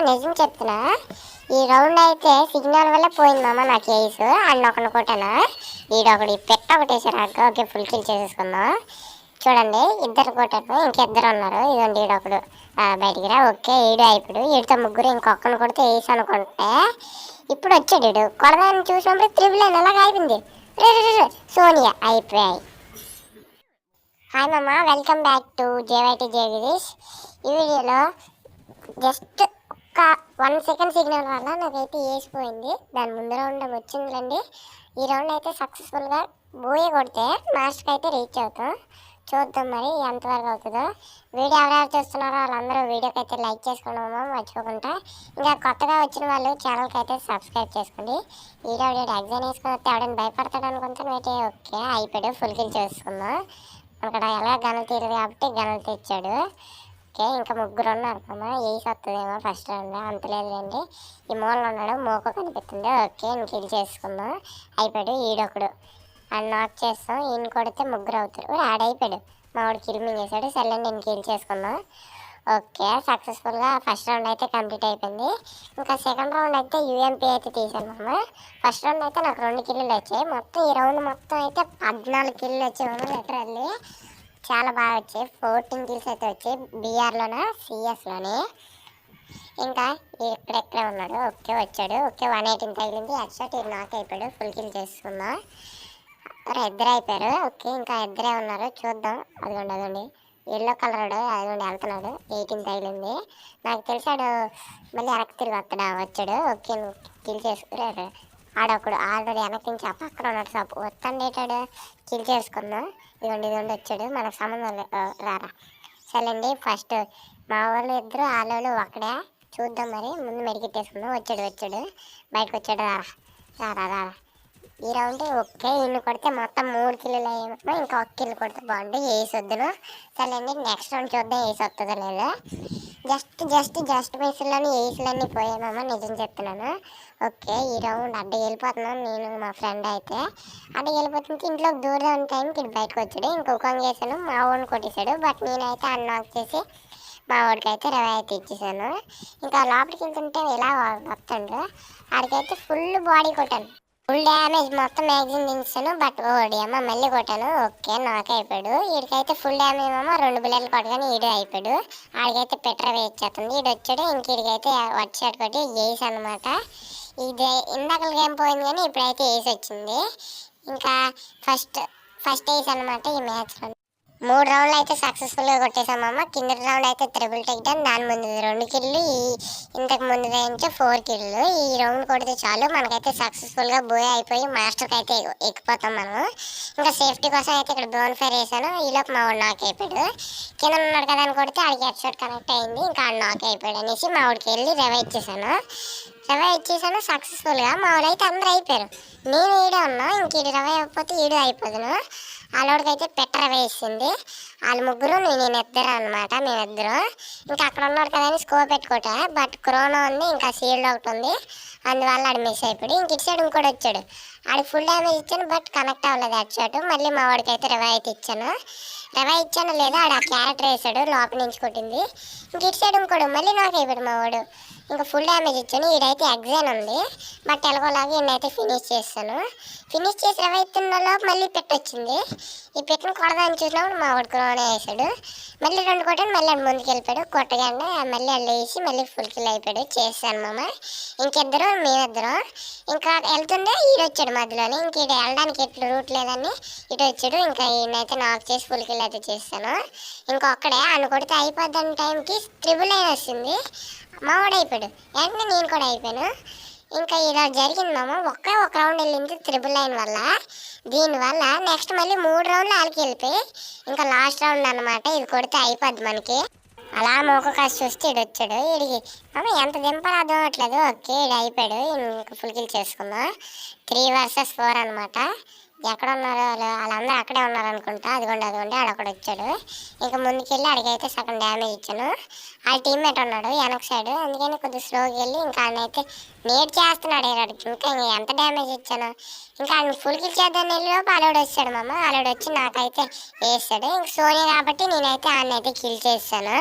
నిజం చెప్తున్నా. ఈ రౌండ్ అయితే సిగ్నల్ వల్ల పోయింది మామ నా కేసు. అన్న ఒకటి కొట్టాను, ఈడొకటి పెట్ట ఒకటేసారు. ఓకే, ఫుల్ కిల్ చేసేసుకుందాం. చూడండి, ఇద్దరు కొట్టారు, ఇంకిద్దరు ఉన్నారు. ఇదండి ఈడొకడు బయటికి రా. ఓకే, ఈడు అయిపోయాడు. ఈడితో ముగ్గురు, ఇంకొకరిని కొడితే వేసి అనుకుంటే ఇప్పుడు వచ్చాడు ఈడు. కొడదాన్ని చూసినప్పుడు త్రిబుల్ అని అలాగ అయిపోయింది. సోనియా అయిపోయాయి. హాయ్ మామ, వెల్కమ్ బ్యాక్ టు జేవైటీ జేగిరీష్. ఈ వీడియోలో జస్ట్ ఒక 1 సెకండ్ సిగ్నల్ వల్ల నాకైతే వేసిపోయింది. దాని ముందు రౌండ్ వచ్చిందిలేండి. ఈ రౌండ్ అయితే సక్సెస్ఫుల్గా బోయే కొడితే మాస్టర్కి అయితే రీచ్ అవుతాం. చూద్దాం మరి ఎంతవరకు అవుతుందో. వీడియో ఎవరెవరు చూస్తున్నారో వాళ్ళందరూ వీడియోకి అయితే లైక్ చేసుకున్నామో మర్చిపోకుండా. ఇంకా కొత్తగా వచ్చిన వాళ్ళు ఛానల్కి అయితే సబ్స్క్రైబ్ చేసుకోండి. వీడియో ఎగ్జామ్ వేసుకొని వస్తే ఎవడైనా భయపడతాడు అనుకుంటాను. అయితే ఓకే అయిపోయాడు, ఫుల్ కిల్ చేసుకుందాం. అక్కడ ఎలా గనులు తీరదు కాబట్టి గనులు తెచ్చాడు. ఓకే, ఇంకా ముగ్గురు ఉన్నారు అమ్మా. వేసి వస్తుందేమో ఫస్ట్ రౌండ్, అంత లేదులేండి. ఈ మూలలో ఉన్నాడు, మోకో కనిపిస్తుంది. ఓకే, నేను కిల్ చేసుకుందాం. అయిపోయాడు. ఈడొకడు అని నాక్ చేస్తాం. ఈయన కొడితే ముగ్గురు అవుతారు. యాడ్ అయిపోయాడు. మా వాడు కిల్ చేశాడు. సర్లే, నేను కిల్ చేసుకుందాం. ఓకే, సక్సెస్ఫుల్గా ఫస్ట్ రౌండ్ అయితే కంప్లీట్ అయిపోయింది. ఇంకా సెకండ్ రౌండ్ అయితే యూఎంపీ అయితే తీసాను అమ్మ. ఫస్ట్ రౌండ్ అయితే నాకు 2 కిల్లులు వచ్చాయి. మొత్తం ఈ రౌండ్ మొత్తం అయితే 14 కిల్లు వచ్చాయి లిటరల్లీ. చాలా బాగా వచ్చాయి. 14 కిల్స్ అయితే వచ్చాయి బీఆర్లోనే, సిఎస్లోనే. ఇంకా ఇక్కడెక్కడే ఉన్నాడు. ఓకే, వచ్చాడు. ఓకే, 118 తగిలింది. హెడ్షాట్ ఇది నాక్ అయిపోయాడు. ఫుల్ కిల్ చేసుకుందాం. ఇద్దరు అయిపోయారు. ఓకే, ఇంకా ఇద్దరే ఉన్నారు. చూద్దాం. అదిగోండి ఎల్లో కలర్ అదిగోండి వెళ్తున్నాడు. 18 తగిలింది. నాకు తెలిసాడు మళ్ళీ వెనక్కి తిరిగి వచ్చాడు. ఓకే, నువ్వు కిల్ చేసుకురాడు. ఆడొకడు ఆల్రెడీ వెనక్కి నుంచి ఆ పక్కన ఉన్నాడు. సపోర్ట్ వస్తాడేటాడు. కిల్ చేసుకుందాం. ఇదిగోండి వచ్చాడు. మనకు సంబంధం రారా. సరేండి, ఫస్ట్ మా వాళ్ళు ఇద్దరు ఆలోళ్ళు ఒకడే. చూద్దాం మరి, ముందు మెడికెట్టేసుకుందాం. వచ్చాడు బయటకు వచ్చాడు. రారా. ఈ రౌండ్ ఓకే, ఇల్లు కొడితే మొత్తం 3 కిల్లులు అయ్యేమో. ఇంకా 1 కిల్లు కొడితే బాగుండు. వేసి వద్దును. సరేండి, నెక్స్ట్ రౌండ్ చూద్దాం వేసి వస్తుందో లేదా. జస్ట్ మిస్లోని వేసులన్నీ పోయామమ్మా, నిజం చెప్తున్నాను. ఓకే, ఈ రౌండ్ అడ్డ వెళ్ళిపోతున్నాను నేను, మా ఫ్రెండ్ అయితే అడ్డ వెళ్ళిపోతుంది. ఇంట్లోకి దూరం టైంకి ఇటు బయటకు వచ్చాడు. ఇంకొక చేశాను, మా వాడిని కొట్టేశాడు. బట్ నేనైతే అన్లాక్ చేసి మా వాడికి అయితే రవ అయితే ఇచ్చేసాను. ఇంకా లోపలికి వెళ్తుంటే ఇలా వస్తుండ్రు. ఆడికైతే ఫుల్ బాడీ కొట్టాను. ఫుల్ డ్యామేజ్ మొత్తం మ్యాగజైన్ దించాను. బట్ ఓడి అమ్మ మళ్ళీ కొట్టాను. ఓకే, నాకు అయిపోయాడు. వీడికైతే ఫుల్ డ్యామేజ్ అమ్మ 2 బిల్లలు కొట్టగానే ఈడు అయిపోయాడు. ఆడికైతే పెట్ర వేయించేస్తుంది. ఈడు వచ్చాడు. ఇంక వీడికైతే వట్ షాట్ కొట్టి వేసి అనమాట. ఇది ఇందాక గేమ్ పోయింది కానీ ఇప్పుడైతే వేసి వచ్చింది. ఇంకా ఫస్ట్ వేసి అనమాట ఈ మ్యాచ్లో. 3 రౌండ్లు అయితే సక్సెస్ఫుల్గా కొట్టేసామమ్మ. కింద రౌండ్ అయితే త్రిబుల్ టేక్ డౌన్, దాని ముందు 2 కిల్లు, ఇంతకు ముందు నుంచి 4 కిల్లు. ఈ రౌండ్ కొడితే చాలు మనకైతే సక్సెస్ఫుల్గా బోయ్ అయిపోయి మాస్టర్కి అయితే ఎక్కిపోతాం మనం. ఇంకా సేఫ్టీ కోసం అయితే ఇక్కడ బోన్ ఫైర్ వేసాను. ఈలోపు మా వాడు నాక్ అయిపోయాడు. కింద ఉన్నాడు కదా అని కొడితే ఆడికి హెడ్ షాట్ కనెక్ట్ అయింది. ఇంకా నాక్ అయిపోయాడు అనేసి మా వాడికి వెళ్ళి రవ ఇచ్చేసాను సక్సెస్ఫుల్గా. మా వాడు అయితే అందరూ అయిపోయారు. నేను ఈడే ఉన్నా. ఇంక ఈడు రవ అయిపోతే ఈడు అయిపోదును. వాళ్ళోడికి అయితే పెట్ట రవ వేసింది. వాళ్ళు ముగ్గురు నేను ఇద్దరు అనమాట, మేమిద్దరు. ఇంకా అక్కడ ఉన్నారు కదా అని స్కోప్ పెట్టుకోట. బట్ కరోనా ఉంది, ఇంకా సీల్డ్ ఒకటి ఉంది. అందువల్ల ఆడు మిస్ అయిపోయాడు. ఇంక ఇటు సైడ్ ఇంకోటి వచ్చాడు. ఆడికి ఫుల్ డ్యామేజ్ ఇచ్చాను, బట్ కనెక్ట్ అవ్వలేదు హెడ్ షాట్. మళ్ళీ మా వాడికి అయితే రవ అయితే ఇచ్చాను లేదా ఆడు ఆ క్యారెక్టర్ వేసాడు, లోపల నుంచి కొట్టింది. ఇంక ఇటు సైడ్ ఇంకోడు మళ్ళీ నాకు అయిపోయాడు మా వాడు. ఇంకా ఫుల్ డ్యామేజ్ ఇచ్చాను. ఈడైతే ఎగ్జామ్ ఉంది, బట్ ఎలాగోలాగా ఈయనైతే ఫినిష్ చేస్తాను. ఫినిష్ చేసి రవ ఎత్తున్నలోపు మళ్ళీ పెట్టొచ్చింది. ఈ పెట్టిన కొడదాన్ని చూసినప్పుడు మా వాడు కరోనా వేసాడు. మళ్ళీ 2 కొట్టాను. మళ్ళీ ఆడు ముందుకు వెళ్ళిపోయాడు. కొట్టగానే మళ్ళీ వాళ్ళు వేసి మళ్ళీ ఫుల్ కిల్ అయిపోయాడు. చేస్తాను మామ. ఇంకిద్దరు మేమిద్దరం. ఇంకా వెళ్తుండే ఈడు వచ్చాడు మధ్యలోనే. ఇంక ఈడు వెళ్ళడానికి ఎట్లు రూట్ లేదని ఇటు వచ్చాడు. ఇంకా ఈయనైతే నాకు చేసి ఫుల్ కిల్ అయితే చేస్తాను. ఇంకొక్కడే అని కొడితే అయిపోద్దని టైంకి త్రిబుల్ అయిన వస్తుంది. మా వాడు అయిపోయాడు. వెంటనే నేను కూడా అయిపోయాను. ఇంకా ఇలా జరిగిందమ్మా. ఒక రౌండ్ వెళ్ళింది త్రిబుల్ లైన్ వల్ల. దీనివల్ల నెక్స్ట్ మళ్ళీ 3 రౌండ్లు వాళ్ళకి వెళ్ళిపోయి ఇంకా లాస్ట్ రౌండ్ అనమాట. ఇది కొడితే అయిపోద్ది మనకి. అలా మోక కాసి చూస్తే ఇడు వచ్చాడు. ఇడికి అమ్మ ఎంత దింపాలో అర్థం అవ్వట్లేదు. ఓకే, ఇడు అయిపోయాడు. ఇంకా ఫుల్ కిల్ చేసుకుందాం. 3 vs 4 అనమాట. ఎక్కడ ఉన్నారు వాళ్ళందరూ అక్కడే ఉన్నారు అనుకుంటా. అదిగోండి ఆడొకడు వచ్చాడు. ఇంకా ముందుకెళ్ళి ఆడికైతే సగం డ్యామేజ్ ఇచ్చాను. వాళ్ళ టీమ్మేట్ ఉన్నాడు వెనక సైడ్, అందుకని కొద్దిగా స్లోకి వెళ్ళి ఇంకా ఆయనైతే నేట్ చేస్తున్నాడు. ఇంకా ఎంత డ్యామేజ్ ఇచ్చాను. ఇంకా ఆయన ఫుల్ కిల్ చేద్దాన్ని వెళ్ళిలోపు అలవాడు వచ్చాడు మామ. అలవాడు వచ్చి నాకైతే వేస్తాడు. ఇంక సోనియా కాబట్టి నేనైతే ఆయన అయితే కిల్ చేస్తాను.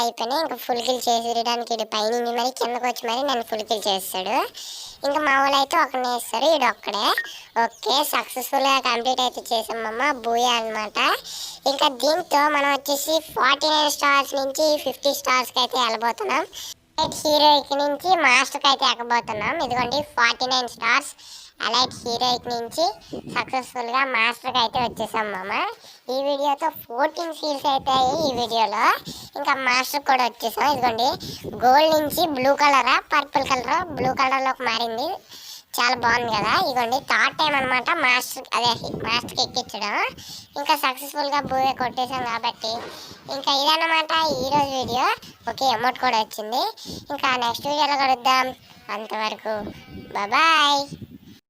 అయిపోయినాయి. ఇంకా ఫుల్ కిల్ చేసేయడానికి ఇది పైనుండి మరి కిందకు వచ్చి మరి నన్ను ఫుల్ కిల్ చేస్తాడు. ఇంకా మా వాళ్ళు అయితే ఒకరిని వేస్తారు, ఈడు ఒక్కడే. ఓకే, సక్సెస్ఫుల్గా కంప్లీట్ అయితే చేసామమ్మ, బూయా అనమాట. ఇంకా దీంతో మనం వచ్చేసి 49 స్టార్స్ నుంచి 50 స్టార్స్కి అయితే వెళ్ళబోతున్నాం. హీరోయిక్ నుంచి మాస్టర్కి అయితే ఎక్కబోతున్నాం. ఇదిగోండి 49 స్టార్స్ అలైట్ హీరోయిక్ నుంచి సక్సెస్ఫుల్గా మాస్టర్కి అయితే వచ్చేసాం మామ. ఈ వీడియోతో 14 సీల్స్ అవుతాయి ఈ వీడియోలో. ఇంకా మాస్టర్ కూడా వచ్చేసాం. ఇదిగోండి గోల్డ్ నుంచి బ్లూ కలరా పర్పుల్ కలర్ బ్లూ కలర్లోకి మారింది, చాలా బాగుంది కదా. ఇదిగోండి థర్డ్ టైం అనమాట మాస్టర్కి ఎక్కించడం. ఇంకా సక్సెస్ఫుల్గా బూయే కొట్టేసాం కాబట్టి ఇంకా ఇదన్నమాట ఈరోజు వీడియో. ఓకే, అమౌంట్ కూడా వచ్చింది. ఇంకా నెక్స్ట్ వీడియోలో కలుద్దాం, అంతవరకు బాయ్.